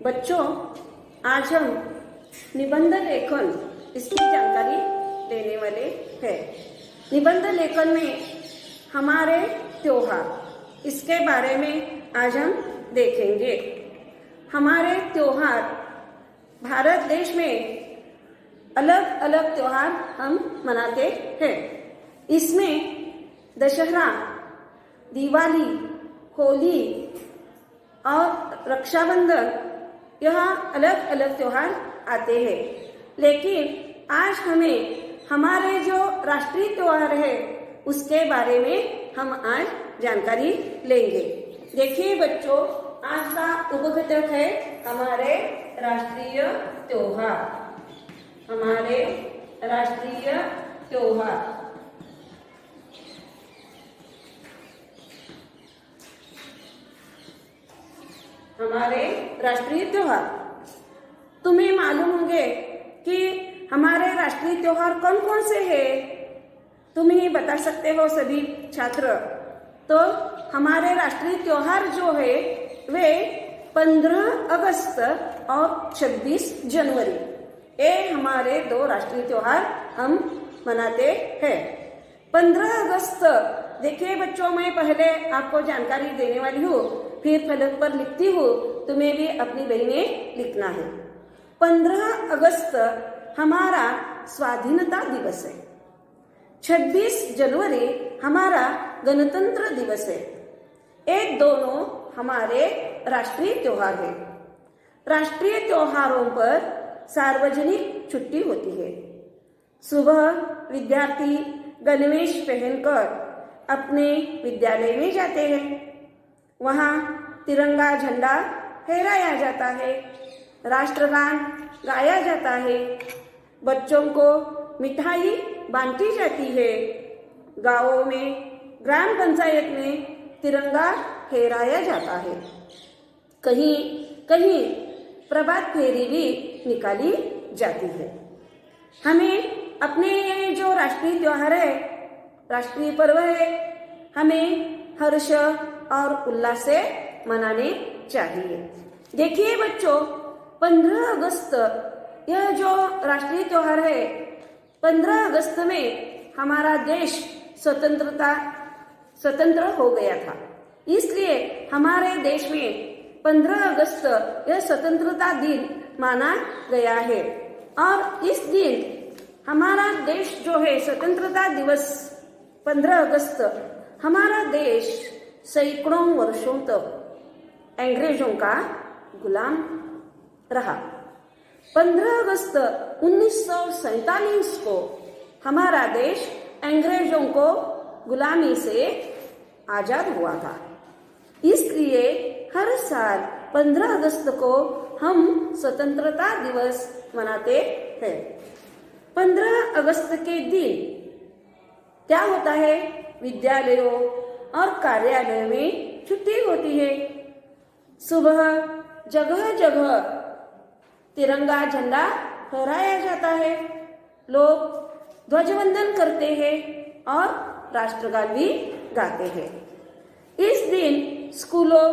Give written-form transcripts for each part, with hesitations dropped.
बच्चों, आज हम निबंध लेखन इसकी जानकारी देने वाले हैं। निबंध लेखन में हमारे त्योहार इसके बारे में आज हम देखेंगे। हमारे त्योहार, भारत देश में अलग अलग त्योहार हम मनाते हैं। इसमें दशहरा, दिवाली, होली और रक्षाबंधन, यह अलग अलग त्योहार आते हैं। लेकिन आज हमें हमारे जो राष्ट्रीय त्योहार है उसके बारे में हम आज जानकारी लेंगे। देखिए बच्चों, आज का उपघटक है हमारे राष्ट्रीय त्योहार। हमारे राष्ट्रीय त्योहार हमारे राष्ट्रीय त्योहार तुम्हें मालूम होंगे कि हमारे राष्ट्रीय त्योहार कौन कौन से हैं? तुम ही बता सकते हो सभी छात्र। तो हमारे राष्ट्रीय त्योहार जो है वे 15 अगस्त और 26 जनवरी, ये हमारे दो राष्ट्रीय त्योहार हम मनाते हैं। 15 अगस्त, देखिए बच्चों, मैं पहले आपको जानकारी देने वाली हूँ, फिर फलक पर लिखती हूँ, तुम्हें भी अपनी बही में लिखना है। 15 अगस्त हमारा स्वाधीनता दिवस है। 26 जनवरी हमारा गणतंत्र दिवस है। ये दोनों हमारे राष्ट्रीय त्योहार हैं। राष्ट्रीय त्योहारों पर सार्वजनिक छुट्टी होती है। सुबह विद्यार्थी गणवेश पहनकर अपने विद्यालय में जाते हैं। वहाँ तिरंगा झंडा फहराया जाता है, राष्ट्रगान गाया जाता है, बच्चों को मिठाई बांटी जाती है। गांवों में, ग्राम पंचायत में तिरंगा फहराया जाता है। कहीं कहीं प्रभात फेरी भी निकाली जाती है। हमें अपने ये जो राष्ट्रीय त्योहार है, राष्ट्रीय पर्व है, हमें हर्ष और उल्लास से मनाने चाहिए। देखिए बच्चों, 15 अगस्त यह जो राष्ट्रीय त्योहार है, 15 अगस्त में हमारा देश स्वतंत्र हो गया था। इसलिए हमारे देश में 15 अगस्त यह स्वतंत्रता दिन माना गया है। और इस दिन हमारा देश जो है, स्वतंत्रता दिवस 15 अगस्त, हमारा देश सैकड़ों वर्षों तक अंग्रेजों का गुलाम रहा। 15 अगस्त 1947 को हमारा देश अंग्रेजों को गुलामी से आजाद हुआ था। इसलिए हर साल 15 अगस्त को हम स्वतंत्रता दिवस मनाते हैं। 15 अगस्त के दिन क्या होता है? विद्यालयों और कार्यालयों में छुट्टी होती है। सुबह जगह जगह तिरंगा झंडा फहराया जाता है। लोग ध्वजवंदन करते हैं और राष्ट्रगान भी गाते हैं। इस दिन स्कूलों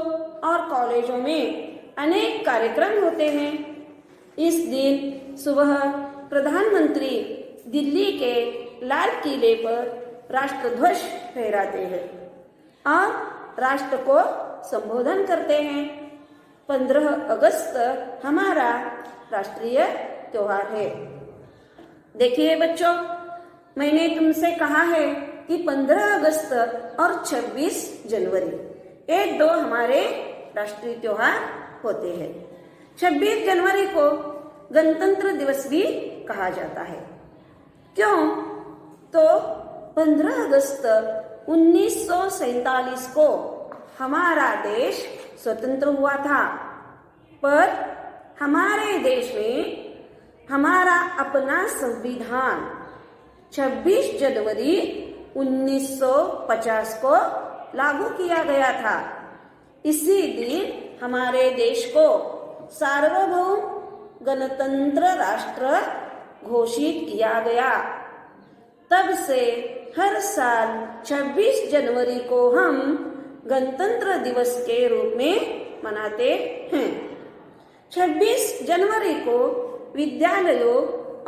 और कॉलेजों में अनेक कार्यक्रम होते हैं। इस दिन सुबह प्रधानमंत्री दिल्ली के लाल किले पर राष्ट्रध्वज फहराते हैं और राष्ट्र को संबोधन करते हैं। 15 अगस्त हमारा राष्ट्रीय त्योहार है। देखिए बच्चों, मैंने तुमसे कहा है कि 15 अगस्त और 26 जनवरी ये दो हमारे राष्ट्रीय त्योहार होते हैं। 26 जनवरी को गणतंत्र दिवस भी कहा जाता है। क्यों? तो 15 अगस्त 1947 को हमारा देश स्वतंत्र हुआ था, पर हमारे देश में हमारा अपना संविधान 26 जनवरी 1950 को लागू किया गया था। इसी दिन हमारे देश को सार्वभौम गणतंत्र राष्ट्र घोषित किया गया। तब से हर साल 26 जनवरी को हम गणतंत्र दिवस के रूप में मनाते हैं। 26 जनवरी को विद्यालयों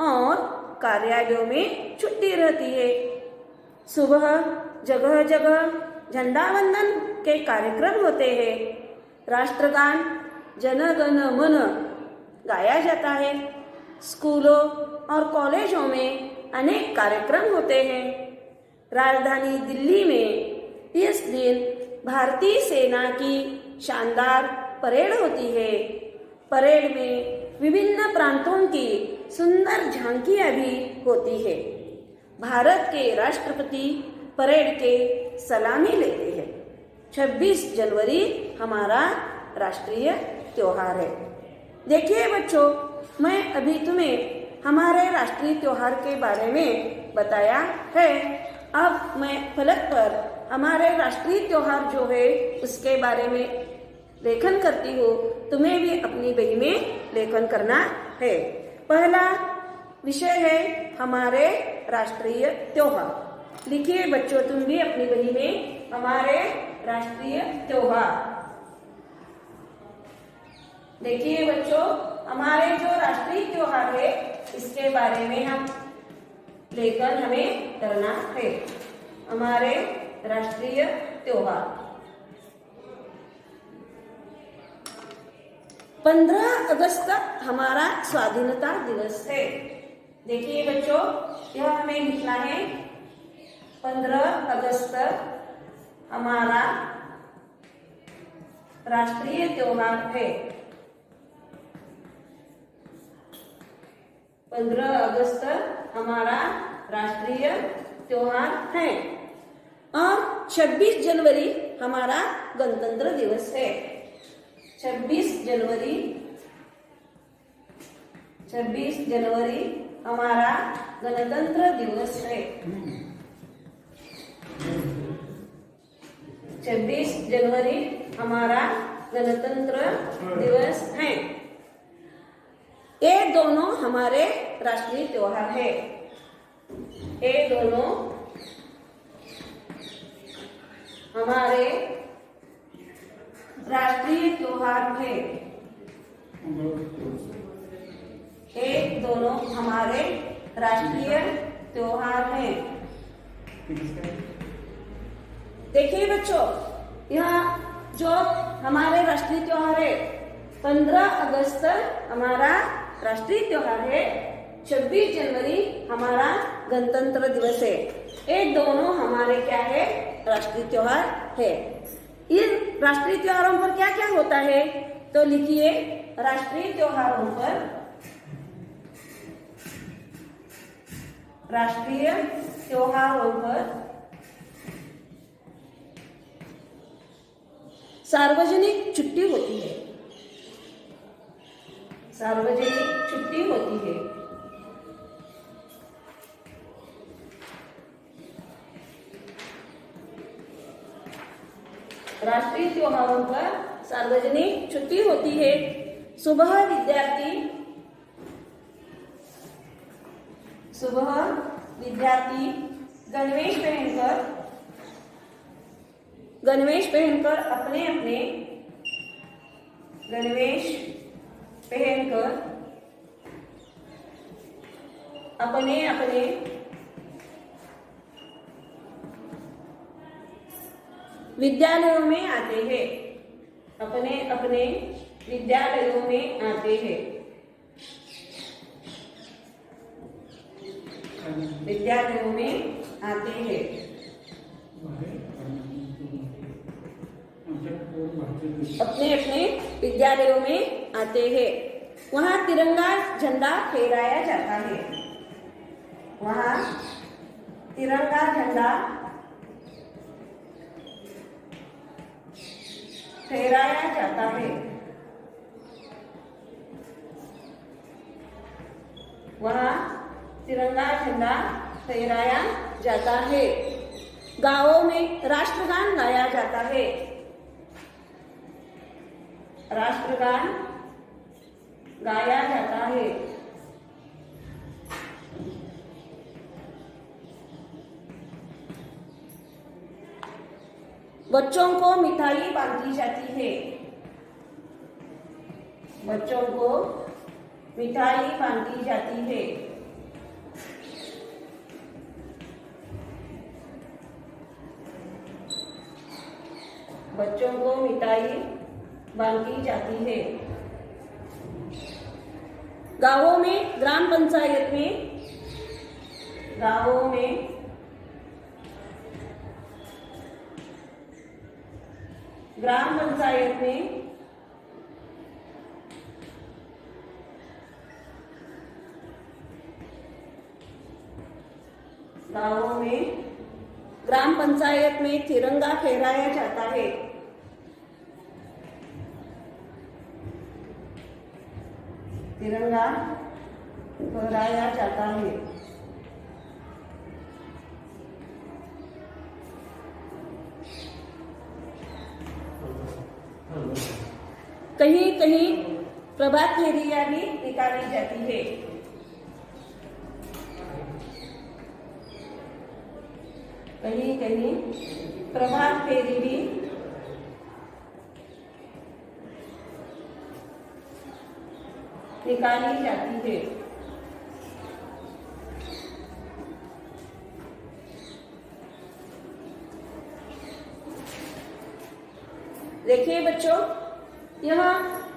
और कार्यालयों में छुट्टी रहती है। सुबह जगह जगह झंडा वंदन के कार्यक्रम होते हैं। राष्ट्रगान जन गण मन गाया जाता है। स्कूलों और कॉलेजों में अनेक कार्यक्रम होते हैं। राजधानी दिल्ली में इस दिन भारतीय सेना की शानदार परेड होती है। परेड में विभिन्न प्रांतों की सुंदर झांकियां भी होती है। भारत के राष्ट्रपति परेड के सलामी लेते हैं। 26 जनवरी हमारा राष्ट्रीय त्योहार है। देखिए बच्चों, मैं अभी तुम्हें हमारे राष्ट्रीय त्योहार के बारे में बताया है। अब मैं फलक पर हमारे राष्ट्रीय त्योहार जो है उसके बारे में लेखन करती हूँ। तुम्हें भी अपनी बही में लेखन करना है। पहला विषय है हमारे राष्ट्रीय त्योहार। लिखिए बच्चों, तुम भी अपनी बही में हमारे राष्ट्रीय त्योहार। देखिए बच्चों, हमारे जो राष्ट्रीय त्योहार है इसके बारे में हम लेखन हमें करना है। हमारे राष्ट्रीय त्योहार 15 अगस्त हमारा स्वाधीनता दिवस है। देखिए बच्चों, यह हमें लिखना है। 15 अगस्त हमारा राष्ट्रीय त्योहार है। 15 अगस्त हमारा राष्ट्रीय त्योहार है। और 26 जनवरी हमारा गणतंत्र दिवस है। 26 जनवरी हमारा गणतंत्र दिवस है। 26 जनवरी हमारा गणतंत्र दिवस है। ये दोनों हमारे राष्ट्रीय त्योहार है। ये दोनों हमारे राष्ट्रीय त्योहार है। ये दोनों हमारे राष्ट्रीय त्योहार हैं। देखिए बच्चों, यहाँ जो हमारे राष्ट्रीय त्योहार है 15 अगस्त हमारा राष्ट्रीय त्योहार है। 26 जनवरी हमारा गणतंत्र दिवस है। ये दोनों हमारे क्या है, राष्ट्रीय त्योहार है। इन राष्ट्रीय त्योहारों पर क्या क्या होता है तो लिखिए। राष्ट्रीय त्योहारों पर सार्वजनिक छुट्टी होती है। सार्वजनिक छुट्टी होती है। राष्ट्रीय त्योहारों पर सार्वजनिक छुट्टी होती है। सुबह विद्यार्थी गणवेश पहनकर अपने विद्यालयों में आते हैं। अपने विद्यालयों में आते हैं। विद्यालयों में आते हैं। अपने विद्यालयों में आते हैं। वहाँ तिरंगा झंडा फहराया जाता है। वहाँ तिरंगा झंडा फहराया जाता है। वहाँ तिरंगा झंडा फहराया जाता है। गांवों में राष्ट्रगान गाया जाता है। राष्ट्रगान गाया जाता है। बच्चों को मिठाई बांटी जाती है। बच्चों को मिठाई बांटी जाती है। बच्चों को मिठाई बांटी जाती है। गांवों में, ग्राम पंचायत में, गांवों में ग्राम पंचायत में गांवों में ग्राम पंचायत में तिरंगा फहराया जाता है। तिरंगा फहराया जाता है। कहीं कहीं प्रभात फेरियां भी निकाली जाती है। कहीं कहीं प्रभात फेरी भी निकाली जाती है। देखिए बच्चों, यह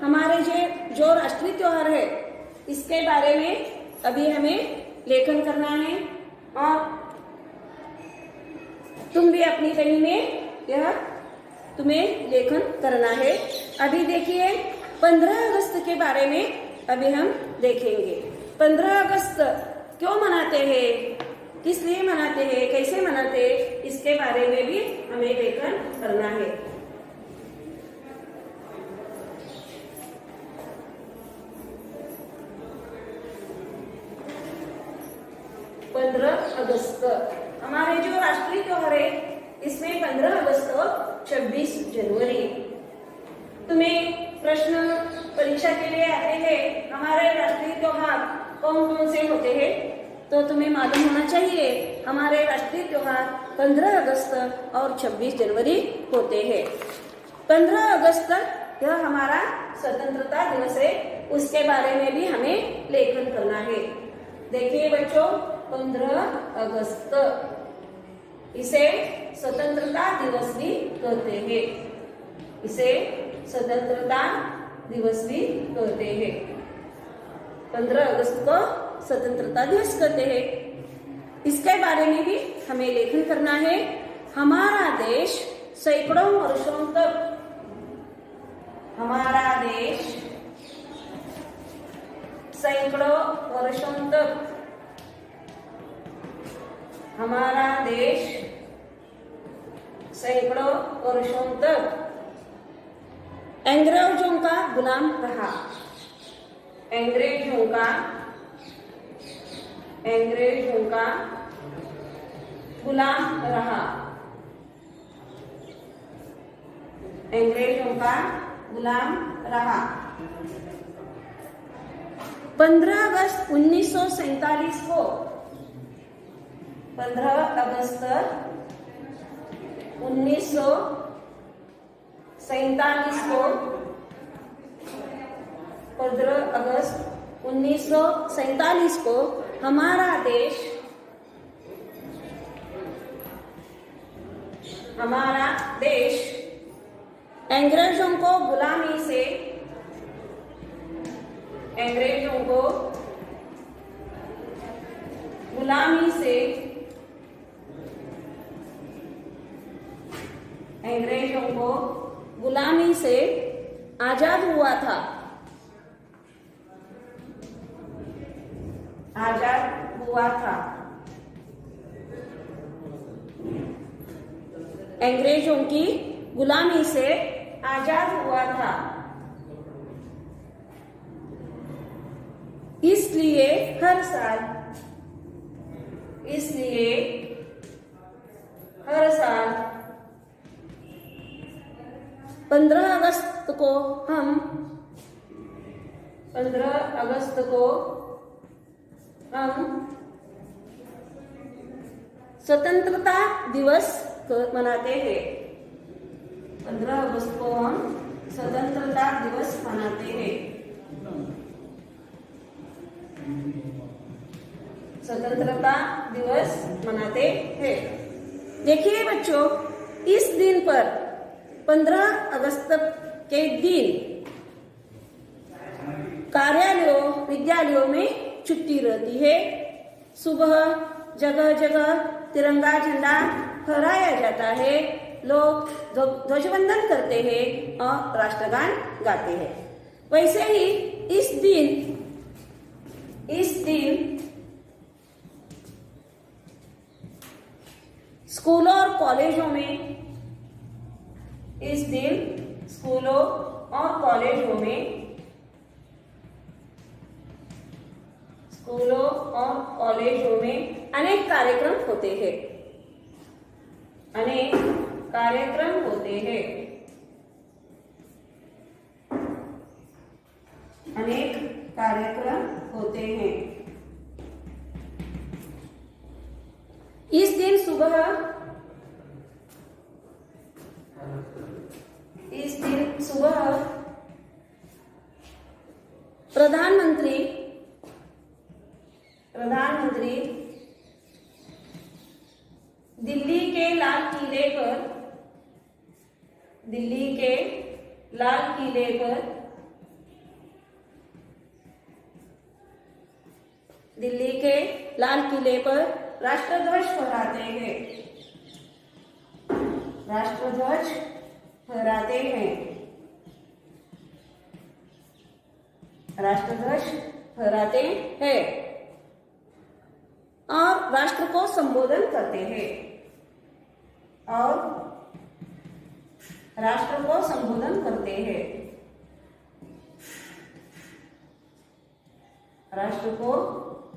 हमारे जो राष्ट्रीय त्योहार है इसके बारे में अभी हमें लेखन करना है और तुम भी अपनी कहीं में यह तुम्हें लेखन करना है। अभी देखिए 15 अगस्त के बारे में अभी हम देखेंगे। 15 अगस्त क्यों मनाते हैं, किस लिए मनाते हैं, कैसे मनाते हैं, इसके बारे में भी हमें लेखन करना है। 15 अगस्त हमारे जो राष्ट्रीय त्योहार है इसमें 15 अगस्त और 26 जनवरी। तुम्हें प्रश्न परीक्षा के लिए आते हैं हमारे राष्ट्रीय त्योहार कौन कौन से होते हैं, तो तुम्हें मालूम होना चाहिए हमारे राष्ट्रीय त्योहार 15 अगस्त और 26 जनवरी होते हैं। 15 अगस्त यह हमारा स्वतंत्रता दिवस है, उसके बारे में भी हमें लेखन करना है। देखिए बच्चों, 15 अगस्त इसे स्वतंत्रता दिवस भी कहते हैं। इसे स्वतंत्रता दिवस भी कहते हैं। 15 अगस्त को स्वतंत्रता दिवस कहते हैं। इसके बारे में भी हमें लेखन करना है। हमारा देश सैकड़ों वर्षों तक, हमारा देश सैकड़ों वर्षों तक, हमारा देश सैकड़ों वर्षों तक अंग्रेजों का गुलाम रहा। अंग्रेजों का गुलाम रहा। अंग्रेजों का गुलाम रहा। 15 अगस्त 1947 को 15 अगस्त 1947 को 15 अगस्त 1947 को हमारा देश अंग्रेजों को गुलामी से आजाद हुआ था। अंग्रेजों की गुलामी से आजाद हुआ था। इसलिए हर साल 15 अगस्त को हम स्वतंत्रता दिवस मनाते हैं। 15 अगस्त को हम स्वतंत्रता दिवस मनाते हैं। स्वतंत्रता दिवस मनाते हैं। देखिए बच्चों, इस दिन पर 15 अगस्त के दिन कार्यालयों विद्यालयों में छुट्टी रहती है। सुबह जगह जगह तिरंगा झंडा फहराया जाता है, लोग ध्वजवंदन करते हैं और राष्ट्रगान गाते हैं। वैसे ही इस दिन स्कूलों और कॉलेजों में अनेक कार्यक्रम होते हैं। इस दिन सुबह प्रधानमंत्री दिल्ली के लाल किले पर राष्ट्रध्वज फहराते हैं। और राष्ट्र को संबोधन करते हैं। राष्ट्र को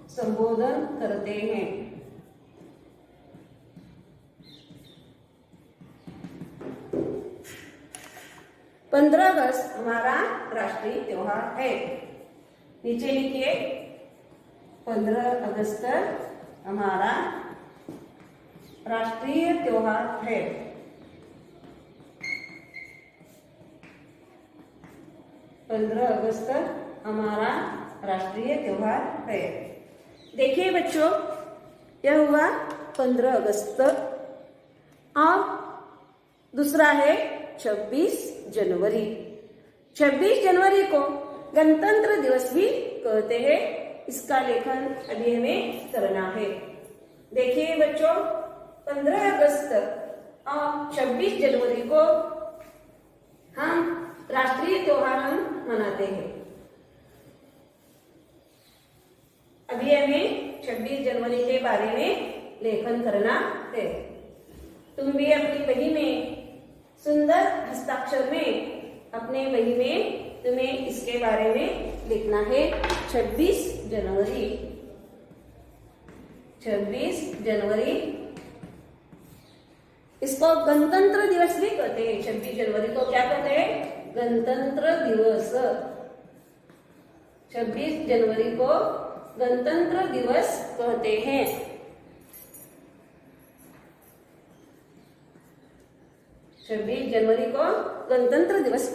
संबोधन करते हैं। 15 अगस्त हमारा राष्ट्रीय त्योहार है। नीचे लिखिए, 15 अगस्त हमारा राष्ट्रीय त्योहार है। 15 अगस्त हमारा राष्ट्रीय त्योहार है। देखिए बच्चों, यह हुआ 15 अगस्त। और दूसरा है 26 जनवरी। 26 जनवरी को गणतंत्र दिवस भी कहते हैं। इसका लेखन अभी हमें करना है। देखिए बच्चों, 15 अगस्त और 26 जनवरी को हम राष्ट्रीय त्योहार मनाते हैं। अभी हमें 26 जनवरी के बारे में लेखन करना है। तुम भी अपनी बही में सुंदर हस्ताक्षर में अपने बही में तुम्हें इसके बारे में लिखना है। 26 जनवरी इसको गणतंत्र दिवस भी कहते हैं। 26 जनवरी को क्या कहते हैं? गणतंत्र दिवस। 26 जनवरी को गणतंत्र दिवस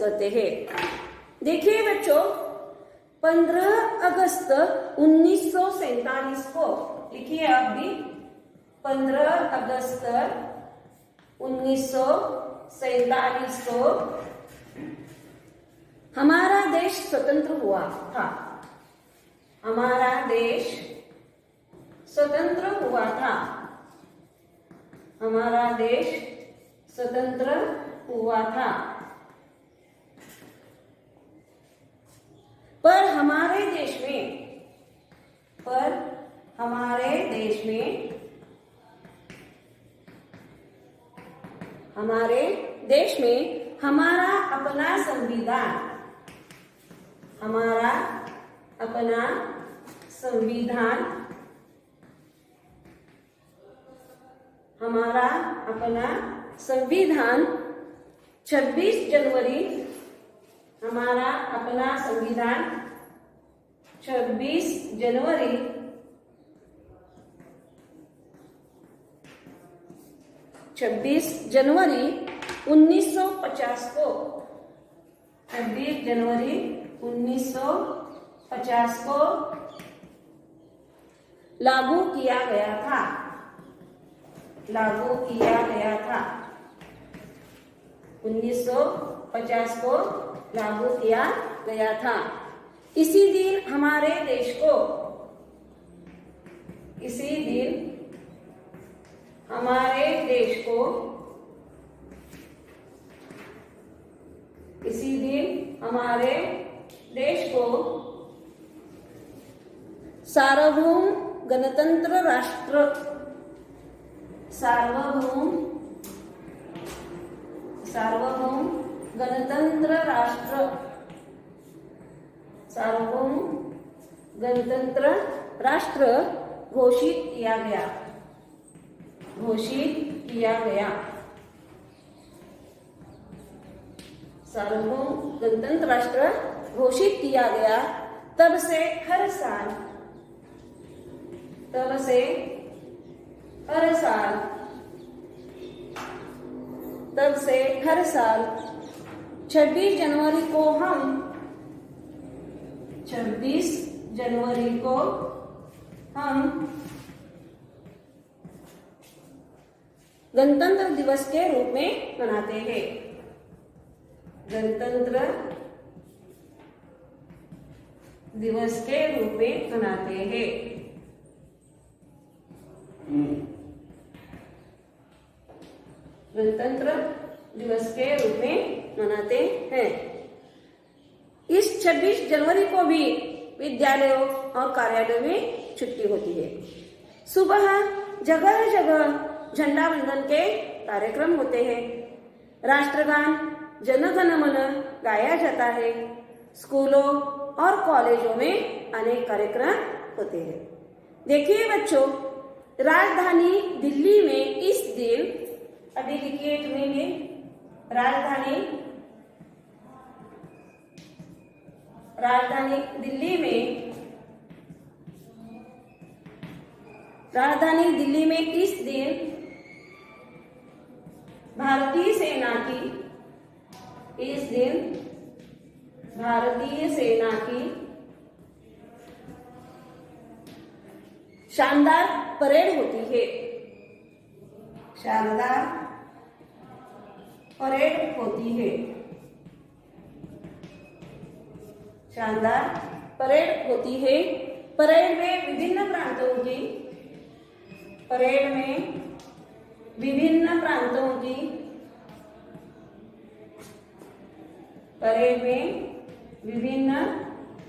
कहते हैं। देखिए बच्चों, 15 अगस्त 1947 को लिखिए आप भी। 15 अगस्त 1947 को हमारा देश स्वतंत्र हुआ था। हमारा देश स्वतंत्र हुआ था। पर हमारे देश में हमारा अपना संविधान हमारा अपना संविधान 26 जनवरी हमारा अपना संविधान 26 जनवरी 1950 को 26 जनवरी 1950 को लागू किया गया था। लागू किया गया था 1950 को लागू किया गया था। इसी दिन हमारे देश को इसी दिन हमारे देश को इसी दिन हमारे देश को सार्वभौम गणतंत्र राष्ट्र सार्वभौम गणतंत्र राष्ट्र सार्वभौम गणतंत्र राष्ट्र घोषित किया गया। घोषित किया गया। सार्वभौम गणतंत्र राष्ट्र घोषित किया गया। तब से हर साल 26 जनवरी को हम गणतंत्र दिवस के रूप में मनाते हैं। गणतंत्र दिवस के रूप में मनाते हैं। गणतंत्र दिवस के रूप में मनाते हैं। इस 26 जनवरी को भी विद्यालयों और कार्यालयों में छुट्टी होती है। सुबह जगह जगह झंडा वंदन के कार्यक्रम होते हैं। राष्ट्रगान जन गण मन गाया जाता है। स्कूलों और कॉलेजों में अनेक कार्यक्रम होते हैं। देखिए बच्चों, राजधानी दिल्ली में इस दिन, अभी लिखिए तुम्हें ये, राजधानी दिल्ली में इस दिन भारतीय सेना की शानदार परेड होती है। शानदार परेड होती है। शानदार परेड होती है। परेड में विभिन्न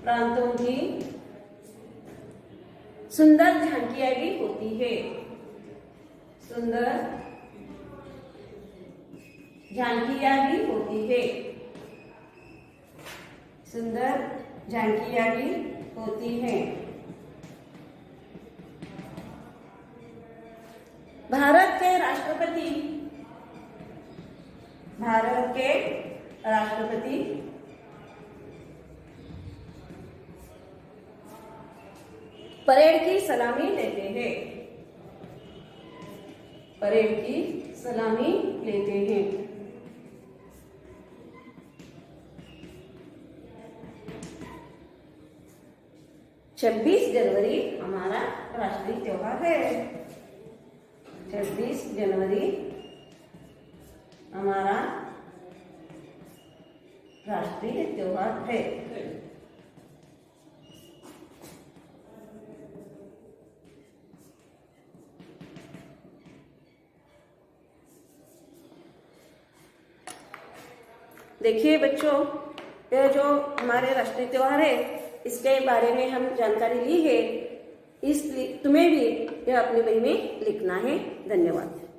प्रांतों की सुंदर झांकियां भी होती है। सुंदर झांकियां भी होती है। सुंदर झांकियां भी होती हैं। भारत के राष्ट्रपति परेड की सलामी लेते हैं। परेड की सलामी लेते हैं। छब्बीस जनवरी हमारा राष्ट्रीय त्योहार है। 26 जनवरी हमारा राष्ट्रीय त्योहार है। देखिए बच्चों, यह जो हमारे राष्ट्रीय त्योहार है, इसके बारे में हम जानकारी ली है। इसलिए तुम्हें भी यह अपनी बही में लिखना है। धन्यवाद।